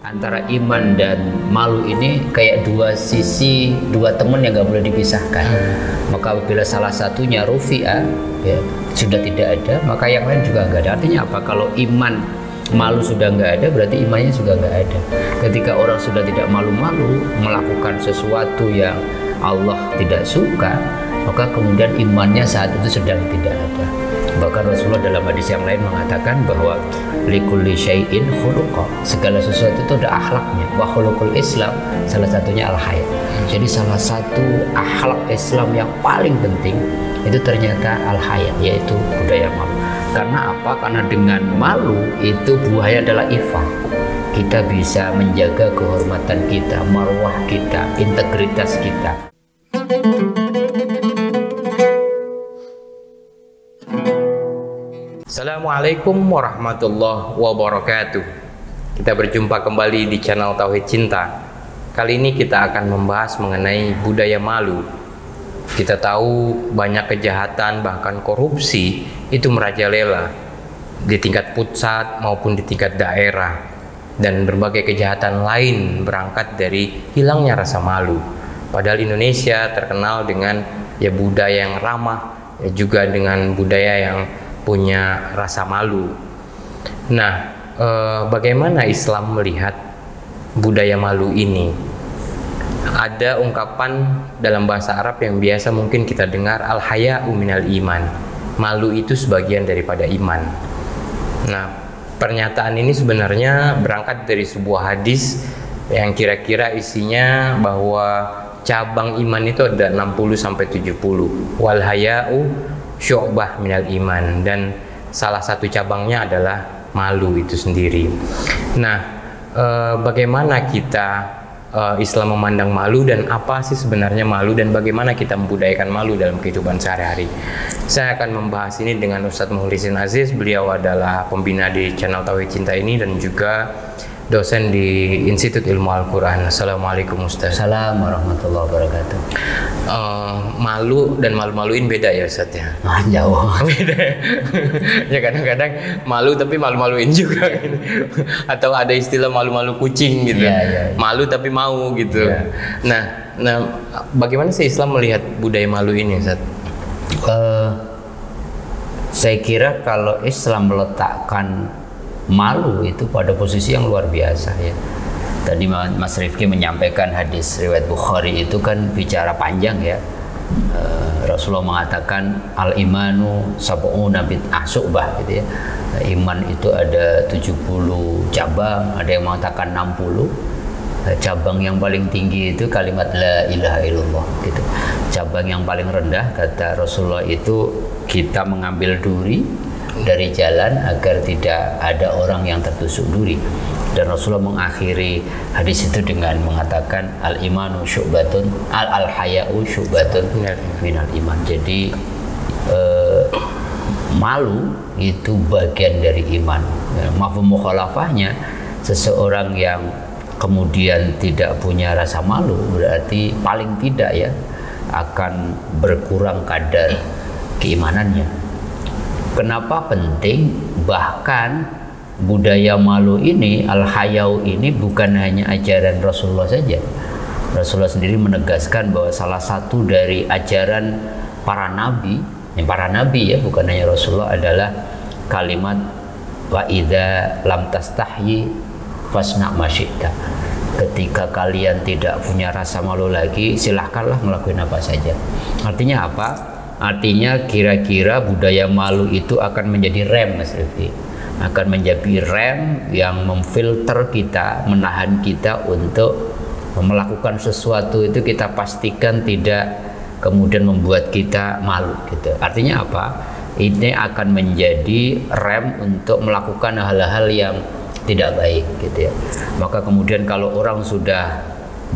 Antara iman dan malu ini kayak dua sisi, dua teman yang nggak boleh dipisahkan. Maka apabila salah satunya rufi'a, ya, sudah tidak ada, maka yang lain juga nggak ada. Artinya apa? Kalau iman malu sudah nggak ada, berarti imannya juga nggak ada. Ketika orang sudah tidak malu-malu melakukan sesuatu yang Allah tidak suka, maka kemudian imannya saat itu sedang tidak ada. Bahkan Rasulullah dalam hadis yang lain mengatakan bahwa likulli syai'in khuluqa, segala sesuatu itu ada akhlaknya. Wa khuluqul Islam salah satunya al-haya. Jadi salah satu akhlak Islam yang paling penting itu ternyata al-haya, yaitu budaya malu. Karena apa? Karena dengan malu itu buahnya adalah ifah. Kita bisa menjaga kehormatan kita, marwah kita, integritas kita. Assalamualaikum warahmatullahi wabarakatuh. Kita berjumpa kembali di channel Tauhid Cinta. Kali ini kita akan membahas mengenai budaya malu. Kita tahu banyak kejahatan, bahkan korupsi itu merajalela di tingkat pusat maupun di tingkat daerah. Dan berbagai kejahatan lain berangkat dari hilangnya rasa malu. Padahal Indonesia terkenal dengan budaya yang ramah, juga dengan budaya yang punya rasa malu. Nah, bagaimana Islam melihat budaya malu ini? Ada ungkapan dalam bahasa Arab yang biasa mungkin kita dengar, al-haya'u minal iman. Malu itu sebagian daripada iman. Nah, pernyataan ini sebenarnya berangkat dari sebuah hadis yang kira-kira isinya bahwa cabang iman itu ada 60-70. Wal haya'u syu'bah minal iman, dan salah satu cabangnya adalah malu itu sendiri. Nah, bagaimana kita Islam memandang malu, dan apa sih sebenarnya malu, dan bagaimana kita membudayakan malu dalam kehidupan sehari-hari? Saya akan membahas ini dengan Ustadz Mukhlisin Aziz. Beliau adalah pembina di channel Tauhid Cinta ini dan juga dosen di Institut Ilmu Al-Quran. Assalamualaikum Ustaz. Assalamualaikum warahmatullahi wabarakatuh. Malu dan malu-maluin beda ya Ustaz ya? Jauh. Beda ya, kadang-kadang malu tapi malu-maluin juga gitu. Atau ada istilah malu-malu kucing gitu. Ya. Malu tapi mau gitu. Ya. Nah, bagaimana sih Islam melihat budaya malu ini Ustaz? Saya kira kalau Islam meletakkan malu itu pada posisi yang luar biasa ya. Tadi Mas Rifki menyampaikan hadis riwayat Bukhari itu kan bicara panjang ya. Rasulullah mengatakan al-imanu sab'una bid'ah syu'bah gitu ya. Iman itu ada 70 cabang, ada yang mengatakan 60. Cabang yang paling tinggi itu kalimat la ilaha illallah gitu. Cabang yang paling rendah kata Rasulullah itu kita mengambil duri dari jalan agar tidak ada orang yang tertusuk duri. Dan Rasulullah mengakhiri hadis itu dengan mengatakan al-imanu syu'batun al-haya'u syu'batun minal iman. Jadi malu itu bagian dari iman. Mafhum mukhalafahnya, seseorang yang kemudian tidak punya rasa malu berarti paling tidak ya akan berkurang kadar keimanannya. Kenapa penting? Bahkan budaya malu ini, al-hayau ini bukan hanya ajaran Rasulullah saja. Rasulullah sendiri menegaskan bahwa salah satu dari ajaran para nabi ya, bukan hanya Rasulullah, adalah kalimat wa idza lam tastahyi fasna ma syi'ta. Ketika kalian tidak punya rasa malu lagi, silahkanlah ngelakuin apa saja. Artinya apa? Artinya kira-kira budaya malu itu akan menjadi rem, Mas Rifki, akan menjadi rem yang memfilter kita, menahan kita untuk melakukan sesuatu itu kita pastikan tidak kemudian membuat kita malu gitu. Artinya apa? Ini akan menjadi rem untuk melakukan hal-hal yang tidak baik gitu ya. Maka kemudian kalau orang sudah,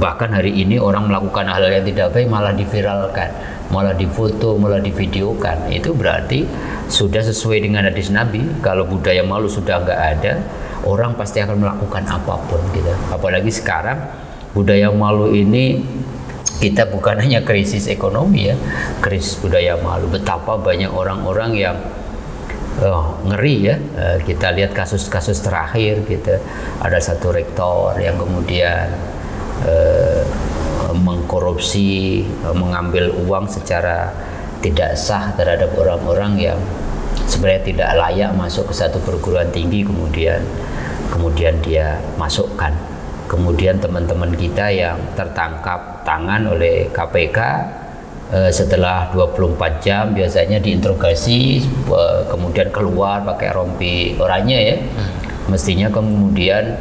bahkan hari ini orang melakukan hal yang tidak baik malah diviralkan, malah difoto, malah divideokan, itu berarti sudah sesuai dengan hadis Nabi. Kalau budaya malu sudah nggak ada, orang pasti akan melakukan apapun gitu. Apalagi sekarang budaya malu ini, kita bukan hanya krisis ekonomi ya, krisis budaya malu. Betapa banyak orang-orang yang ngeri ya. Kita lihat kasus-kasus terakhir gitu, ada satu rektor yang kemudian mengkorupsi, mengambil uang secara tidak sah terhadap orang-orang yang sebenarnya tidak layak masuk ke satu perguruan tinggi, kemudian dia masukkan. Kemudian teman-teman kita yang tertangkap tangan oleh KPK setelah 24 jam biasanya diinterogasi, kemudian keluar pakai rompi oranye ya. Mestinya kemudian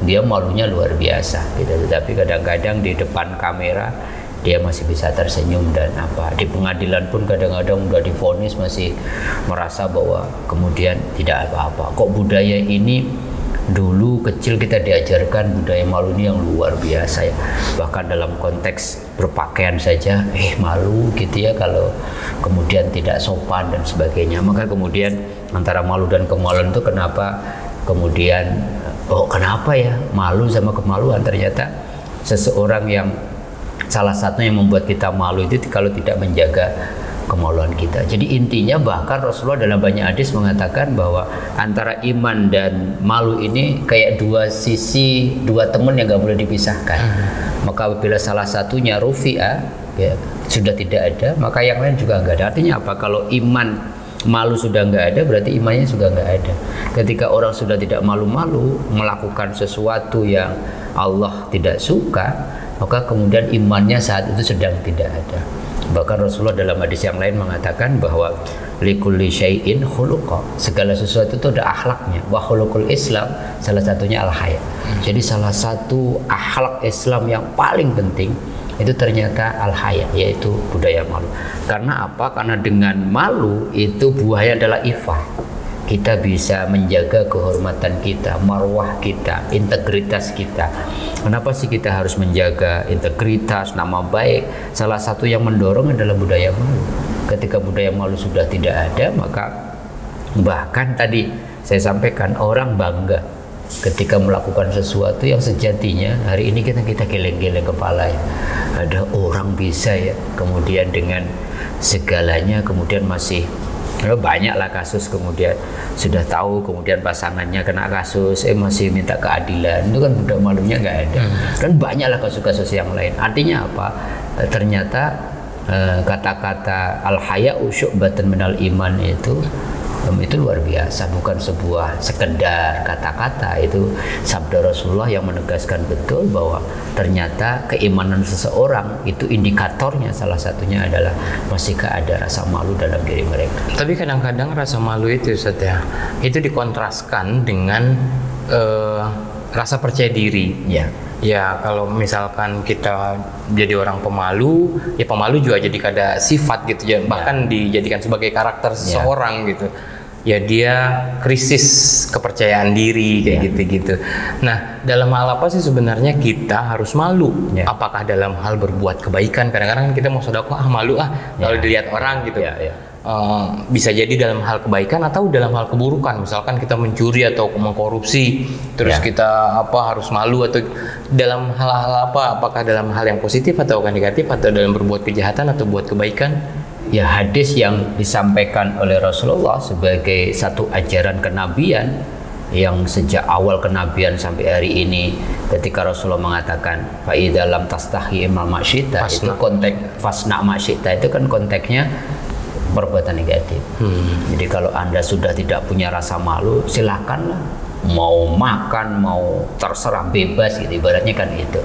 dia malunya luar biasa gitu. Tetapi kadang-kadang di depan kamera dia masih bisa tersenyum dan apa. Di pengadilan pun kadang-kadang udah divonis masih merasa bahwa kemudian tidak apa-apa. Kok budaya ini dulu kecil kita diajarkan budaya malu ini yang luar biasa ya. Bahkan dalam konteks berpakaian saja malu gitu ya kalau kemudian tidak sopan dan sebagainya. Maka kemudian antara malu dan kemaluan itu kenapa kemudian kenapa ya malu sama kemaluan? Ternyata seseorang yang salah satu yang membuat kita malu itu kalau tidak menjaga kemaluan kita. Jadi intinya bahkan Rasulullah dalam banyak hadis mengatakan bahwa antara iman dan malu ini kayak dua sisi, dua teman yang gak boleh dipisahkan. Maka apabila salah satunya rufi'ah ya, sudah tidak ada, maka yang lain juga nggak ada. Artinya apa? Kalau iman malu sudah nggak ada, berarti imannya juga nggak ada. Ketika orang sudah tidak malu-malu melakukan sesuatu yang Allah tidak suka, maka kemudian imannya saat itu sedang tidak ada. Bahkan Rasulullah dalam hadis yang lain mengatakan bahwa likulli syai'in khuluqa, segala sesuatu itu ada akhlaknya. Wa khuluqul Islam salah satunya al-haya. Jadi salah satu akhlak Islam yang paling penting itu ternyata al-haya, yaitu budaya malu. Karena apa? Karena dengan malu itu buahnya adalah ifah. Kita bisa menjaga kehormatan kita, marwah kita, integritas kita. Kenapa sih kita harus menjaga integritas, nama baik? Salah satu yang mendorong adalah budaya malu. Ketika budaya malu sudah tidak ada, maka bahkan tadi saya sampaikan orang bangga ketika melakukan sesuatu yang sejatinya hari ini kita geleng-geleng kepala ya. Ada orang bisa ya, kemudian dengan segalanya kemudian masih banyaklah kasus, kemudian sudah tahu kemudian pasangannya kena kasus masih minta keadilan, itu kan udah malunya nggak ada. Dan banyaklah kasus-kasus yang lain. Artinya apa? Ternyata kata-kata al-haya'u syu'batun minal iman itu luar biasa, bukan sebuah sekedar kata-kata. Itu sabda Rasulullah yang menegaskan betul bahwa ternyata keimanan seseorang itu indikatornya salah satunya adalah masihkah ada rasa malu dalam diri mereka. Tapi kadang-kadang rasa malu itu itu dikontraskan dengan rasa percaya diri. Ya kalau misalkan kita jadi orang pemalu, ya pemalu juga jadi kada sifat gitu ya, bahkan dijadikan sebagai karakter seseorang gitu. Ya dia krisis kepercayaan diri kayak gitu-gitu. Nah, dalam hal apa sih sebenarnya kita harus malu? Apakah dalam hal berbuat kebaikan? Kadang-kadang kita mau sedekah malu kalau dilihat orang gitu. Bisa jadi dalam hal kebaikan atau dalam hal keburukan. Misalkan kita mencuri atau mengkorupsi, terus kita harus malu, atau dalam hal-hal apa? Apakah dalam hal yang positif atau negatif, atau dalam berbuat kejahatan atau buat kebaikan? Ya, hadis yang disampaikan oleh Rasulullah sebagai satu ajaran kenabian yang sejak awal kenabian sampai hari ini, ketika Rasulullah mengatakan fa idza lam tastahi mal masyita, itu konteks fasna masyita itu kan konteksnya perbuatan negatif. Jadi kalau Anda sudah tidak punya rasa malu, silakanlah mau makan, mau terserah, bebas gitu, ibaratnya kan itu.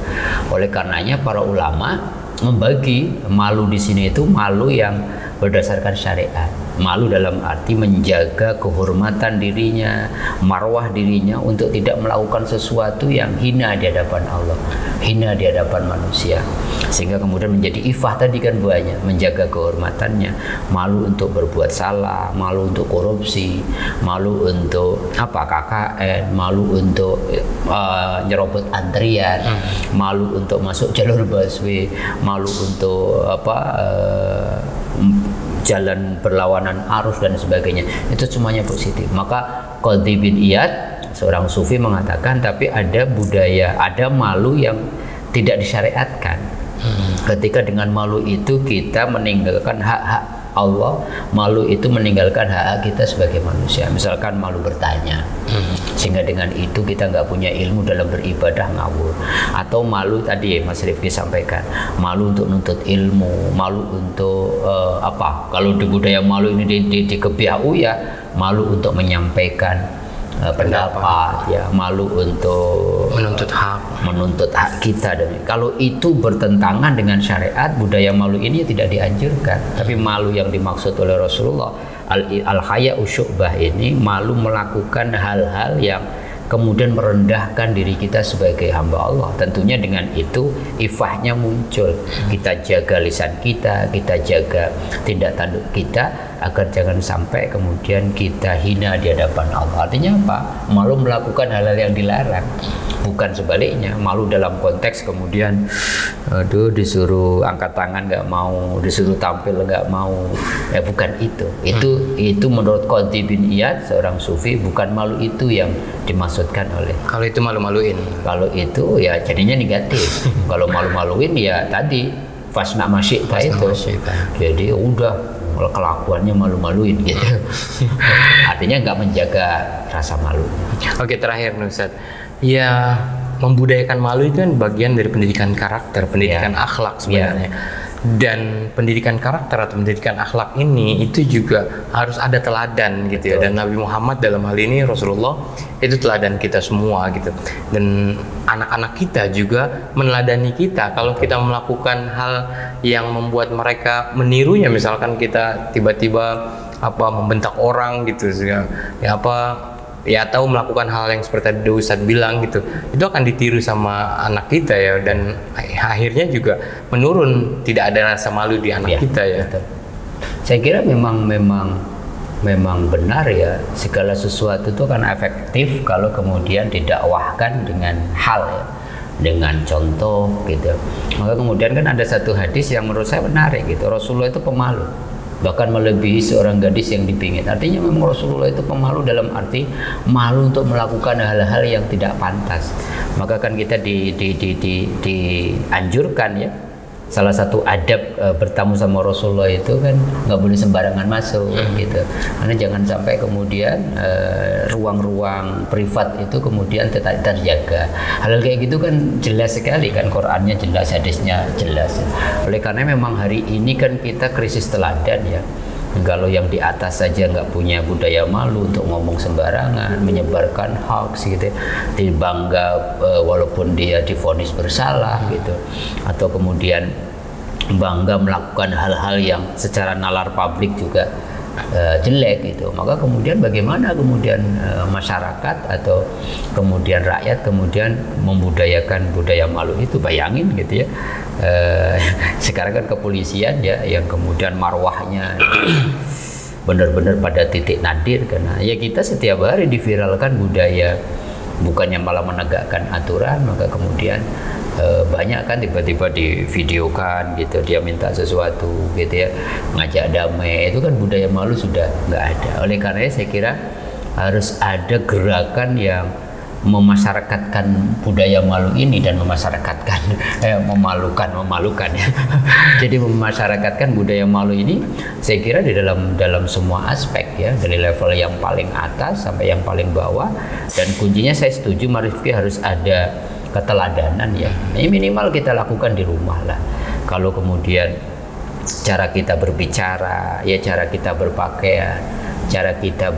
Oleh karenanya para ulama membagi malu di sini itu malu yang berdasarkan syariat. Malu dalam arti menjaga kehormatan dirinya, marwah dirinya untuk tidak melakukan sesuatu yang hina di hadapan Allah, hina di hadapan manusia. Sehingga kemudian menjadi ifah tadi kan buahnya, menjaga kehormatannya, malu untuk berbuat salah, malu untuk korupsi, malu untuk KKN, malu untuk nyerobot antrian, malu untuk masuk jalur busway, malu untuk jalan berlawanan arus dan sebagainya. Itu semuanya positif. Maka Qadhi bin Iyad, seorang sufi, mengatakan tapi ada budaya, ada malu yang tidak disyariatkan. Ketika dengan malu itu kita meninggalkan hak-hak Allah, malu itu meninggalkan hak kita sebagai manusia. Misalkan malu bertanya, sehingga dengan itu kita nggak punya ilmu dalam beribadah, ngawur. Atau malu tadi Mas Rifki sampaikan, malu untuk nuntut ilmu, malu untuk apa? Kalau di budaya malu ini di Kebiau ya, malu untuk menyampaikan pendapat, ya, malu untuk menuntut hak kita. Dan kalau itu bertentangan dengan syariat, budaya malu ini tidak dianjurkan. Tapi malu yang dimaksud oleh Rasulullah, al-haya'u syu'bah, ini malu melakukan hal-hal yang kemudian merendahkan diri kita sebagai hamba Allah. Tentunya dengan itu ifahnya muncul. Kita jaga lisan kita jaga tindak tanduk kita agar jangan sampai kemudian kita hina di hadapan Allah. Artinya apa? Malu melakukan hal-hal yang dilarang, bukan sebaliknya. Malu dalam konteks kemudian disuruh angkat tangan nggak mau, disuruh tampil nggak mau, ya bukan itu. Itu menurut Qadhi bin Iyad, seorang sufi, bukan malu itu yang dimaksudkan oleh. Kalau itu malu-maluin. Kalau itu ya jadinya negatif. Kalau malu-maluin ya tadi fasna masyita itu. Jadi udah kelakuannya malu-maluin gitu. Artinya nggak menjaga rasa malu. Oke, terakhir Ustaz. Ya, membudayakan malu itu kan bagian dari pendidikan karakter, pendidikan akhlak sebenarnya. Dan pendidikan karakter atau pendidikan akhlak ini itu juga harus ada teladan gitu ya. Dan Nabi Muhammad dalam hal ini, Rasulullah, itu teladan kita semua gitu. Dan anak-anak kita juga meneladani kita. Kalau kita melakukan hal yang membuat mereka menirunya, misalkan kita tiba-tiba membentak orang gitu ya atau melakukan hal yang seperti tadi Ustadz bilang gitu, itu akan ditiru sama anak kita ya, dan akhirnya juga menurun, tidak ada rasa malu di anak kita ya. Betul. Saya kira memang benar ya, segala sesuatu itu kan efektif kalau kemudian didakwahkan dengan hal ya, dengan contoh gitu. Maka kemudian kan ada satu hadis yang menurut saya menarik gitu, Rasulullah itu pemalu, bahkan melebihi seorang gadis yang dipingit. Artinya memang Rasulullah itu pemalu dalam arti malu untuk melakukan hal-hal yang tidak pantas. Maka kan kita dianjurkan ya, salah satu adab bertamu sama Rasulullah itu kan nggak boleh sembarangan masuk gitu. Karena jangan sampai kemudian ruang-ruang privat itu kemudian tidak terjaga. Hal kayak gitu kan jelas sekali kan, Qur'annya jelas, hadisnya jelas. Oleh karena memang hari ini kan kita krisis teladan ya. Kalau yang di atas saja nggak punya budaya malu untuk ngomong sembarangan, menyebarkan hoax gitu, dibangga walaupun dia divonis bersalah gitu, atau kemudian bangga melakukan hal-hal yang secara nalar publik juga jelek gitu. Maka kemudian bagaimana kemudian masyarakat atau kemudian rakyat kemudian membudayakan budaya malu itu? Bayangin gitu ya, sekarang kan kepolisian ya yang kemudian marwahnya benar-benar pada titik nadir, karena ya kita setiap hari diviralkan budaya, bukannya malah menegakkan aturan. Maka kemudian banyak kan tiba-tiba divideokan gitu, dia minta sesuatu gitu ya, ngajak damai, itu kan budaya malu sudah nggak ada. Oleh karena saya kira harus ada gerakan yang memasyarakatkan budaya malu ini dan memasyarakatkan memalukan ya. Jadi memasyarakatkan budaya malu ini saya kira di dalam semua aspek ya, dari level yang paling atas sampai yang paling bawah. Dan kuncinya saya setuju Mas Rifki, harus ada keteladanan ya. Ini minimal kita lakukan di rumah lah. Kalau kemudian cara kita berbicara ya, cara kita berpakaian, cara kita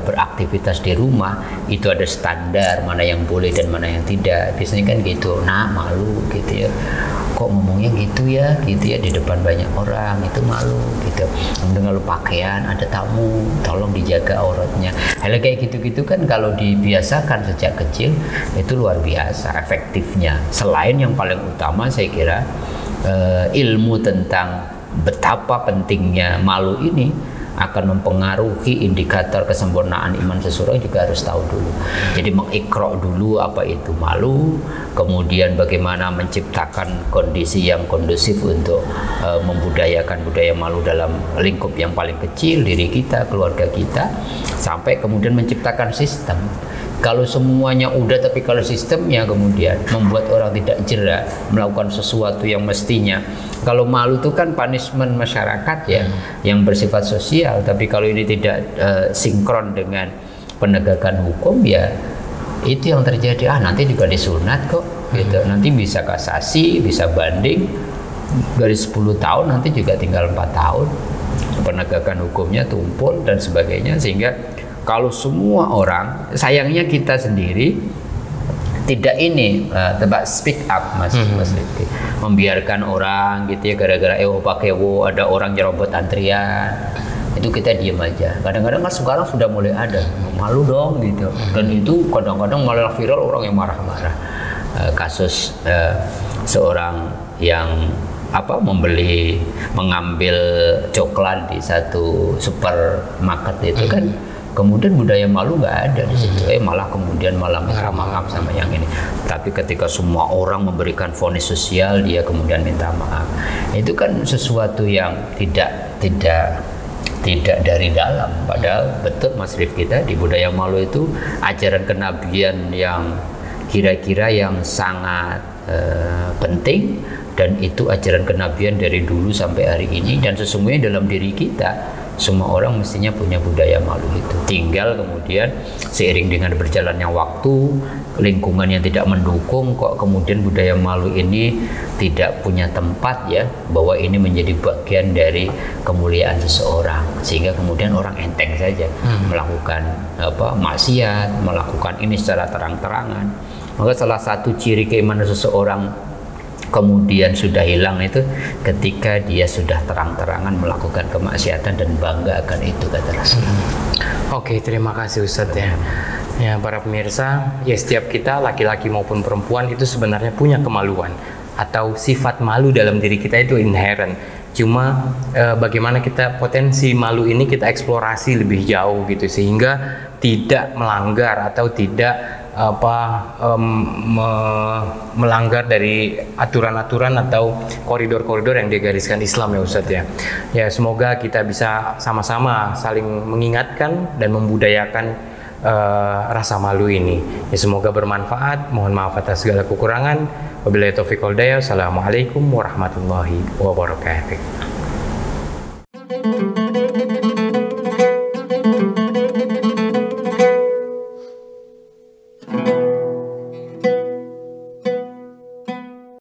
beraktivitas di rumah itu ada standar mana yang boleh dan mana yang tidak. Biasanya kan gitu, nah malu gitu ya, kok ngomongnya gitu ya di depan banyak orang, itu malu gitu. Kemudian kalau pakaian ada tamu, tolong dijaga auratnya. Hal kayak gitu-gitu kan kalau dibiasakan sejak kecil itu luar biasa efektifnya. Selain yang paling utama saya kira ilmu tentang betapa pentingnya malu ini akan mempengaruhi indikator kesempurnaan iman seseorang juga harus tahu dulu. Jadi mengikra dulu apa itu malu, kemudian bagaimana menciptakan kondisi yang kondusif untuk membudayakan budaya malu dalam lingkup yang paling kecil, diri kita, keluarga kita, sampai kemudian menciptakan sistem Kalau semuanya udah, tapi kalau sistemnya kemudian membuat orang tidak jera melakukan sesuatu yang mestinya. Kalau malu itu kan punishment masyarakat ya, yang bersifat sosial. Tapi kalau ini tidak sinkron dengan penegakan hukum, ya itu yang terjadi. Nanti juga disunat kok, gitu. Nanti bisa kasasi, bisa banding dari 10 tahun, nanti juga tinggal 4 tahun. Penegakan hukumnya tumpul dan sebagainya, sehingga kalau semua orang, sayangnya kita sendiri tidak ini tempat speak up, Mas Rifki, membiarkan orang gitu ya, gara-gara pakai ada orang nyerobot antrian, itu kita diem aja. Kadang-kadang kan sekarang sudah mulai ada, malu dong gitu, dan itu kadang-kadang malah viral orang yang marah-marah. Kasus seorang yang mengambil coklat di satu supermarket itu kan, kemudian budaya malu nggak ada di situ. Malah kemudian minta maaf sama yang ini. Tapi ketika semua orang memberikan vonis sosial, dia kemudian minta maaf. Itu kan sesuatu yang tidak dari dalam. Padahal betul Mas Rifki tadi, budaya malu itu ajaran kenabian yang kira-kira yang sangat penting, dan itu ajaran kenabian dari dulu sampai hari ini, dan sesungguhnya dalam diri kita semua orang mestinya punya budaya malu itu. Tinggal kemudian seiring dengan berjalannya waktu, lingkungan yang tidak mendukung, kok kemudian budaya malu ini tidak punya tempat ya, bahwa ini menjadi bagian dari kemuliaan seseorang, sehingga kemudian orang enteng saja melakukan maksiat, melakukan ini secara terang-terangan. Maka salah satu ciri keimanan seseorang kemudian sudah hilang itu ketika dia sudah terang-terangan melakukan kemaksiatan dan bangga akan itu, kata Rasulullah. Oke, terima kasih Ustadz ya. Ya, para pemirsa, ya setiap kita laki-laki maupun perempuan itu sebenarnya punya kemaluan atau sifat malu dalam diri kita itu inherent. Cuma bagaimana kita potensi malu ini kita eksplorasi lebih jauh gitu, sehingga tidak melanggar atau tidak melanggar dari aturan-aturan atau koridor-koridor yang digariskan Islam ya Ustadz ya. Ya, semoga kita bisa sama-sama saling mengingatkan dan membudayakan rasa malu ini. Ya, semoga bermanfaat. Mohon maaf atas segala kekurangan. Wabillahi taufiq wal hidayah. Assalamualaikum warahmatullahi wabarakatuh.